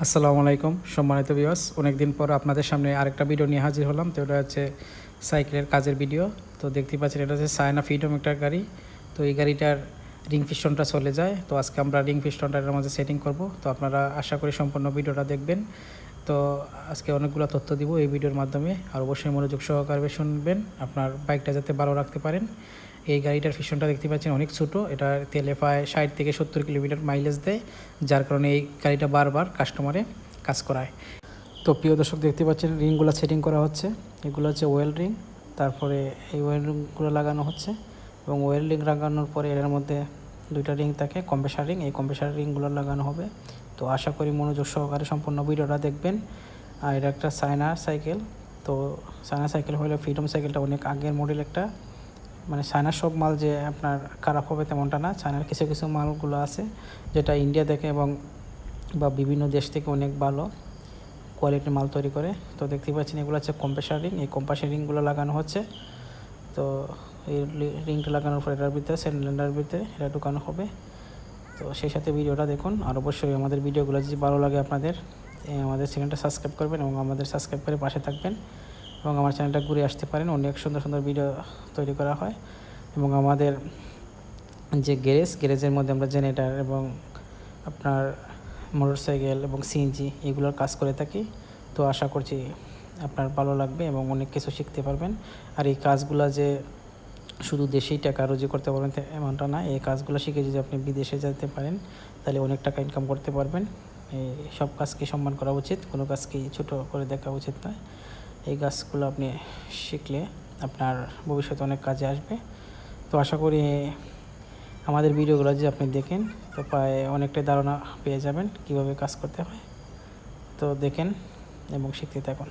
আসসালামু আলাইকুম সম্মানিত ভিউয়ার্স, অনেক দিন পর আপনাদের সামনে আরেকটা ভিডিও নিয়ে হাজির হলাম। তো এটা হচ্ছে সাইকেলের কাজের ভিডিও। তো দেখতে পাচ্ছেন এটা হচ্ছে সায়না ফ্রিডম একটা গাড়ি। তো এই গাড়িটার রিং পিস্টনটা চলে যায়। তো আজকে আমরা রিং পিস্টনটার মাঝে সেটিং করব। তো আপনারা আশা করি সম্পূর্ণ ভিডিওটা দেখবেন। তো আজকে অনেকগুলো তথ্য দিব এই ভিডিওর মাধ্যমে, আর অবশ্যই মনোযোগ সহকারে শুনবেন আপনার বাইকটা যাতে ভালো রাখতে পারেন। এই গাড়িটার পিস্টনটা দেখতে পাচ্ছেন অনেক ছোটো, এটা তেলে প্রায় 60 থেকে 70 কিলোমিটার মাইলেজ দেয়, যার কারণে এই গাড়িটা বারবার কাস্টমারে কাজ করায়। তো প্রিয় দর্শক দেখতে পাচ্ছেন রিংগুলো সেটিং করা হচ্ছে। এগুলো হচ্ছে ওয়েল রিং, তারপরে এই ওয়েল রিংগুলো লাগানো হচ্ছে এবং ওয়েল রিং লাগানোর পরে এর মধ্যে দুইটা রিং থাকে কম্প্রেসার রিং, এই কম্প্রেসার রিংগুলো লাগানো হবে। তো আশা করি মনোযোগ সহকারে সম্পূর্ণ ভিডিওটা দেখবেন। আর এটা একটা সায়না সাইকেল। তো সায়না সাইকেল হলে ফ্রিডম সাইকেলটা অনেক আগের মডেল একটা, মানে চায়নার সব মাল যে আপনার খারাপ হবে তেমনটা না। চায়নার কিছু কিছু মালগুলো আছে যেটা ইন্ডিয়া থেকে এবং বা বিভিন্ন দেশ থেকে অনেক ভালো কোয়ালিটির মাল তৈরি করে। তো দেখতে পাচ্ছেন এগুলো হচ্ছে কম্প্রেসার রিং, এই কম্প্রেসার রিংগুলো লাগানো হচ্ছে। তো এই রিংটা লাগানোর পর এটার ভিতরে সিলিন্ডারের ভিতরে এটা ঢুকানো হবে। তো সেই সাথে ভিডিওটা দেখুন, আর অবশ্যই আমাদের ভিডিওগুলো যদি ভালো লাগে আপনাদের আমাদের চ্যানেলটা সাবস্ক্রাইব করবেন এবং আমাদের সাবস্ক্রাইব করে পাশে থাকবেন এবং আমার চ্যানেলটা ঘুরে আসতে পারেন। অনেক সুন্দর সুন্দর ভিডিও তৈরি করা হয় এবং আমাদের যে গ্যারেজের মধ্যে আমরা জেনারেটর এবং আপনার মোটরসাইকেল এবং সিএনজি এগুলোর কাজ করে থাকি। তো আশা করছি আপনার ভালো লাগবে এবং অনেক কিছু শিখতে পারবেন। আর এই কাজগুলো যে শুধু দেশেই টাকা রোজি করতে পারবেন এমনটা না, এই কাজগুলো শিখে যদি আপনি বিদেশে যেতে পারেন তাহলে অনেক টাকা ইনকাম করতে পারবেন। এই সব কাজকে সম্মান করা উচিত, কোনো কাজকে ছোট করে দেখা উচিত নয়। এই কাজগুলো আপনি শিখলে আপনার ভবিষ্যতে অনেক কাজে আসবে। তো আশা করি আমাদের ভিডিওগুলো যে আপনি দেখেন তো প্রায় অনেকটাই ধারণা পেয়ে যাবেন কিভাবে কাজ করতে হয়। তো দেখেন এবং শিখতে থাকুন।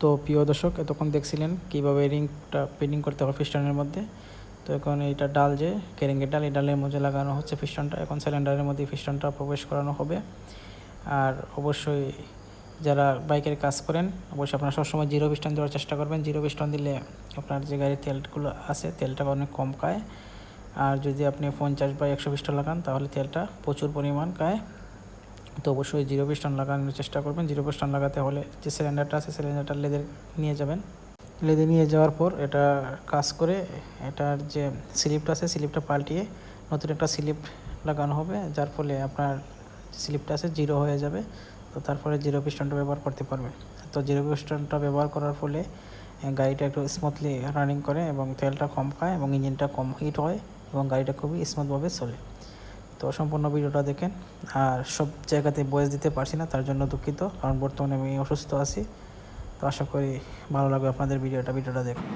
তো প্রিয় দর্শক এতক্ষণ দেখছিলেন কীভাবে রিংটা ফিটিং করতে হবে পিস্টনের মধ্যে। তো এখন এইটা ডাল যে কেরিংয়ের ডাল, এই ডালের মধ্যে লাগানো হচ্ছে পিস্টনটা। এখন সিলিন্ডারের মধ্যে পিস্টনটা প্রবেশ করানো হবে। আর অবশ্যই যারা বাইকের কাজ করেন অবশ্যই আপনারা সবসময় জিরো পিস্টন দেওয়ার চেষ্টা করবেন। জিরো পিস্টন দিলে আপনার যে গাড়ির তেলগুলো আছে তেলটা অনেক কম খায়। আর যদি আপনি 50 বা 100 পিস্টন লাগান তাহলে তেলটা প্রচুর পরিমাণ খায়। তো অবশ্যই জিরো পিস্টন লাগানোর চেষ্টা করবেন। জিরো পিস্টন লাগাতে হলে যে সিলিন্ডারটা আছে সিলিন্ডারটা লেদে নিয়ে যাবেন। লেদে নিয়ে যাওয়ার পর এটা কাজ করে এটার যে স্লিপটা আছে স্লিপটা পাল্টিয়ে নতুন একটা স্লিপ লাগানো হবে, যার ফলে আপনার স্লিপটা আছে জিরো হয়ে যাবে। তো তারপরে জিরো পিস্টনটা ব্যবহার করতে পারবেন। তো জিরো পিস্টনটা ব্যবহার করার ফলে গাড়িটা একটু স্মুথলি রানিং করে এবং তেলটা কম খায় এবং ইঞ্জিনটা কম হিট হয় এবং গাড়িটা খুবই স্মুথভাবে চলে। তো সম্পূর্ণ ভিডিওটা দেখেন। আর সব জায়গাতে ভয়েস দিতে পারছি না, তার জন্য দুঃখিত, কারণ বর্তমানে আমি অসুস্থ আছি। তো আশা করি ভালো লাগবে আপনাদের ভিডিওটা দেখুন।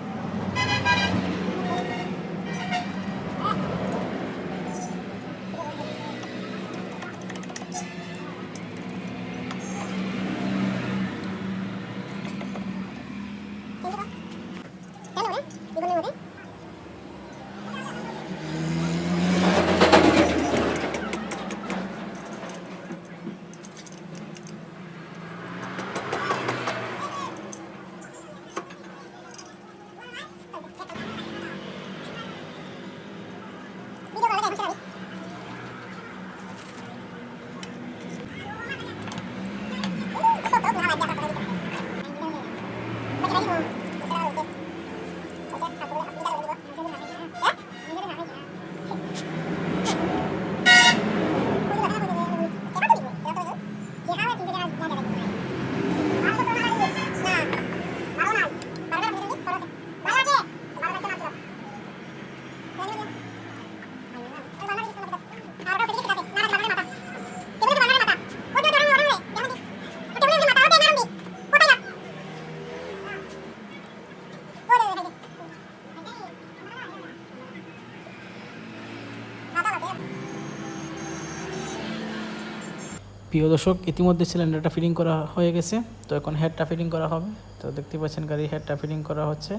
প্রিয় দর্শক, ইতিমধ্যে সিলিন্ডারটা ফিটিং করা হয়ে গেছে। তো এখন হেডটা ফিটিং করা হবে। তো দেখতে পাচ্ছেন গাড়ির হেডটা ফিটিং করা হচ্ছে।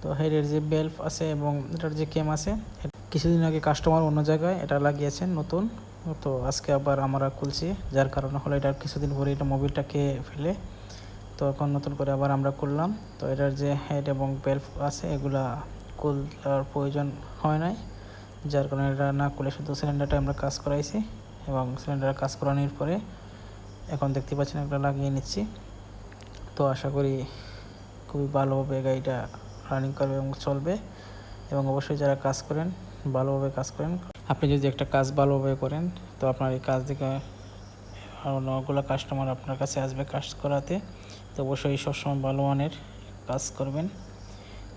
তো হেডের যে বেল্ট আছে এবং এটার যে কেম আছে, কিছুদিন আগে কাস্টমার অন্য জায়গায় এটা লাগিয়েছেন নতুন। তো আজকে আবার আমরা খুলছি, যার কারণে হলো এটার কিছুদিন পরে এটা মোবিলটাকে ফেলে, তো এখন নতুন করে আবার আমরা করলাম। তো এটার যে হেড এবং বেল্ট আছে এগুলা খোলার প্রয়োজন হয় নাই, যার কারণে এটা না খুলে শুধু সিলিন্ডারটা আমরা কাজ করাইছি এবং সিলিন্ডার কাজ করানোর পরে এখন দেখতে পাচ্ছেন একটা লাগিয়ে নিচ্ছি। তো আশা করি খুবই ভালোভাবে গাড়িটা রানিং করবে এবং চলবে। এবং অবশ্যই যারা কাজ করেন ভালোভাবে কাজ করেন। আপনি যদি একটা কাজ ভালোভাবে করেন তো আপনার এই কাজ দেখে অনেকগুলো কাস্টমার আপনার কাছে আসবে কাজ করাতে। তো অবশ্যই সবসময় ভালো মানের কাজ করবেন।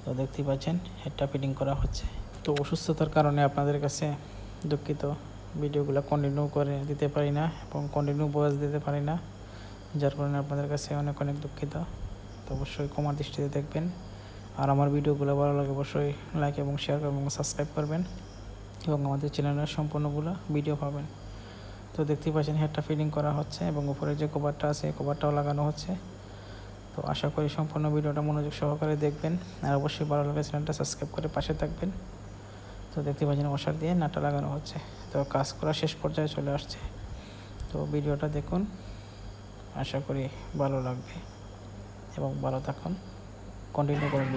তো দেখতেই পাচ্ছেন হেডটা ফিটিং করা হচ্ছে। তো অসুস্থতার কারণে আপনাদের কাছে দুঃখিত, ভিডিওগুলো কন্টিনিউ করে দিতে পারি না এবং কন্টিনিউ ভয়েস দিতে পারি না, যার কারণে আপনাদের কাছে অনেক অনেক দুঃখিত। তো অবশ্যই ক্ষমার দৃষ্টিতে দেখবেন। আর আমার ভিডিওগুলো ভালো লাগে অবশ্যই লাইক এবং শেয়ার করবেন এবং সাবস্ক্রাইব করবেন এবং আমাদের চ্যানেলের সম্পূর্ণগুলো ভিডিও পাবেন। তো দেখতেই পাচ্ছেন হেডটা ফিটিং করা হচ্ছে এবং উপরে যে কভারটা আছে এই কভারটাও লাগানো হচ্ছে। তো আশা করি সম্পূর্ণ ভিডিওটা মনোযোগ সহকারে দেখবেন আর অবশ্যই ভালো লাগে চ্যানেলটা সাবস্ক্রাইব করে পাশে থাকবেন। তো দেখতে পাচ্ছেন ওয়াশার দিয়ে নাটটা লাগানো হচ্ছে। তো কাজ করা শেষ পর্যায়ে চলে আসছে। তো ভিডিওটা দেখুন, আশা করি ভালো লাগবে এবং ভালো থাকুন, কন্টিনিউ করুন।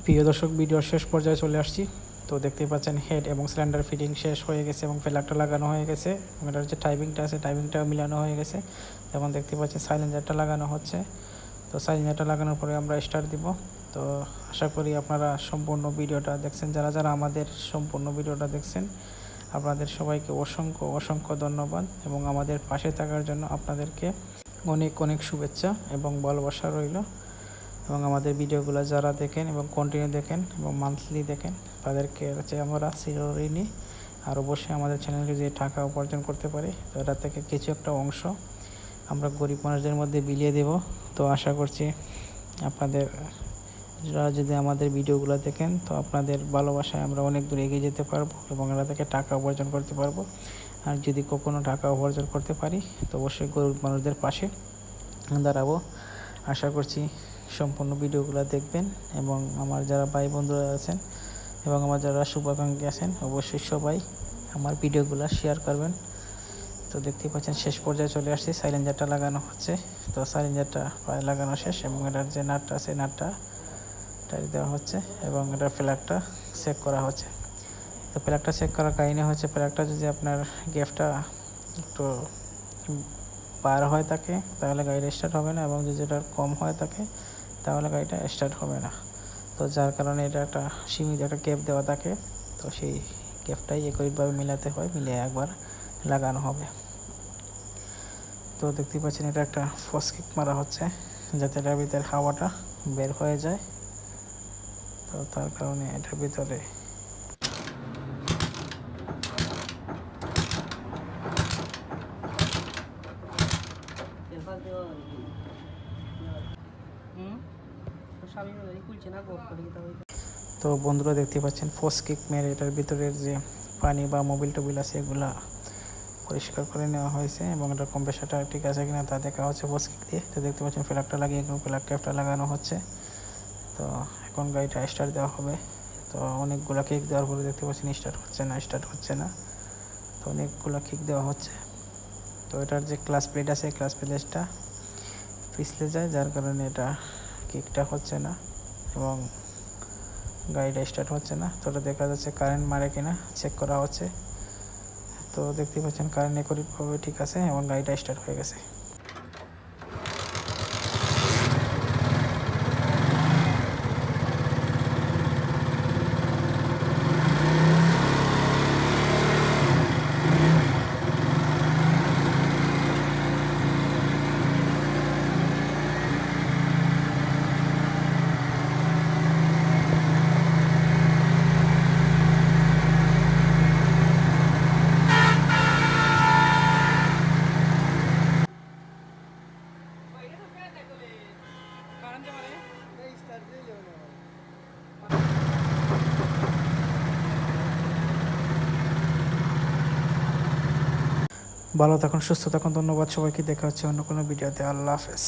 প্রিয় দর্শক, ভিডিওর শেষ পর্যায়ে চলে আসছি। তো দেখতেই পাচ্ছেন হেড এবং সিলিন্ডার ফিটিং শেষ হয়ে গেছে এবং ফেলারটা লাগানো হয়ে গেছে এবং এটার যে টাইপিংটা আছে টাইপিংটাও মিলানো হয়ে গেছে। এবং দেখতে পাচ্ছেন সাইলেন্সারটা লাগানো হচ্ছে। তো সাইলেন্সারটা লাগানোর পরে আমরা স্টার্ট দিব। তো আশা করি আপনারা সম্পূর্ণ ভিডিওটা দেখছেন। যারা যারা আমাদের সম্পূর্ণ ভিডিওটা দেখছেন আপনাদের সবাইকে অসংখ্য অসংখ্য ধন্যবাদ এবং আমাদের পাশে থাকার জন্য আপনাদেরকে অনেক অনেক শুভেচ্ছা এবং ভালোবাসা রইল। এবং আমাদের ভিডিওগুলো যারা দেখেন এবং কন্টিনিউ দেখেন এবং মান্থলি দেখেন তাদেরকে হচ্ছে আমরা চিরঋণী। আর অবশ্যই আমাদের চ্যানেলে যে টাকা উপার্জন করতে পারি তো এটা থেকে কিছু একটা অংশ আমরা গরিব মানুষদের মধ্যে বিলিয়ে দেব। তো আশা করছি আপনাদের যদি আমাদের ভিডিওগুলো দেখেন তো আপনাদের ভালোবাসায় আমরা অনেক দূর এগিয়ে যেতে পারবো এবং এটা থেকে টাকা উপার্জন করতে পারবো। আর যদি কখনো টাকা উপার্জন করতে পারি তো অবশ্যই গরিব মানুষদের পাশে দাঁড়াবো। আশা করছি সম্পূর্ণ ভিডিওগুলো দেখবেন এবং আমার যারা ভাই বন্ধুরা আছেন এবং আমার যারা শুভাকাঙ্ক্ষী আছেন অবশ্যই সবাই আমার ভিডিওগুলো শেয়ার করবেন তো দেখতেই পাচ্ছেন শেষ পর্যায়ে চলে আসছি, সাইলেন্সারটা লাগানো হচ্ছে। তো সাইলেন্সারটা প্রায় লাগানো শেষ এবং এটার যে নাটটা আছে নাটটা টাইট দেওয়া হচ্ছে এবং এটার প্লাগটা চেক করা হচ্ছে। তো প্লাগটা চেক করার কাহিনী হচ্ছে, প্লাগটা যদি আপনার গ্যাপটা একটু বার হয়ে থাকে তাহলে গাড়িটা স্টার্ট হবে না, এবং যদি এটা কম হয়ে থাকে তাহলে গাড়িটা স্টার্ট হবে না। তো যার কারণে এটা একটা সীমিত একটা গ্যাপ দেওয়া থাকে, তো সেই গ্যাপটাই একইভাবে মিলাতে হয়, মিলিয়ে একবার লাগানো হবে। তো দেখতে পাচ্ছেন এটা একটা ফোর্স কিক মারা হচ্ছে যাতে এটার ভিতরে হাওয়াটা বের হয়ে যায়। তো তার কারণে এটার ভিতরে তো বন্ধুরা দেখতে পাচ্ছেন ফোর্স কিক মেরে এটার ভিতরের যে পানি বা মোবিল টোবিল আছে এগুলা পরিষ্কার করে নেওয়া হয়েছে এবং এটার কম্প্রেসারটা ঠিক আছে কিনা তা দেখা হচ্ছে ফোর্স কিক দিয়ে। তো দেখতে পাচ্ছেন প্লাগটা লাগিয়ে এখন প্লাগ ক্যাপটা লাগানো হচ্ছে। তো এখন গাড়িটা স্টার্ট দেওয়া হবে। তো অনেকগুলো কিক দেওয়ার পরে দেখতে পাচ্ছেন স্টার্ট হচ্ছে না। তো অনেকগুলো কিক দেওয়া হচ্ছে। তো এটার যে ক্লাচ প্লেট আছে ক্লাচ প্লেটটা পিছলে যায়, যার কারণে এটা কিকটা হচ্ছে না এবং গাড়িটা স্টার্ট হচ্ছে না। তো এটা দেখা যাচ্ছে কারেন্ট মারে কিনা চেক করা হচ্ছে। তো দেখতে পাচ্ছেন কারেন্ট একরিভাবে ঠিক আছে এবং গাড়িটা স্টার্ট হয়ে গেছে। ভালো থাকুন, সুস্থ থাকুন। ধন্যবাদ সবাইকে, দেখা হচ্ছে অন্য কোনো ভিডিওতে। আল্লাহ হাফেজ।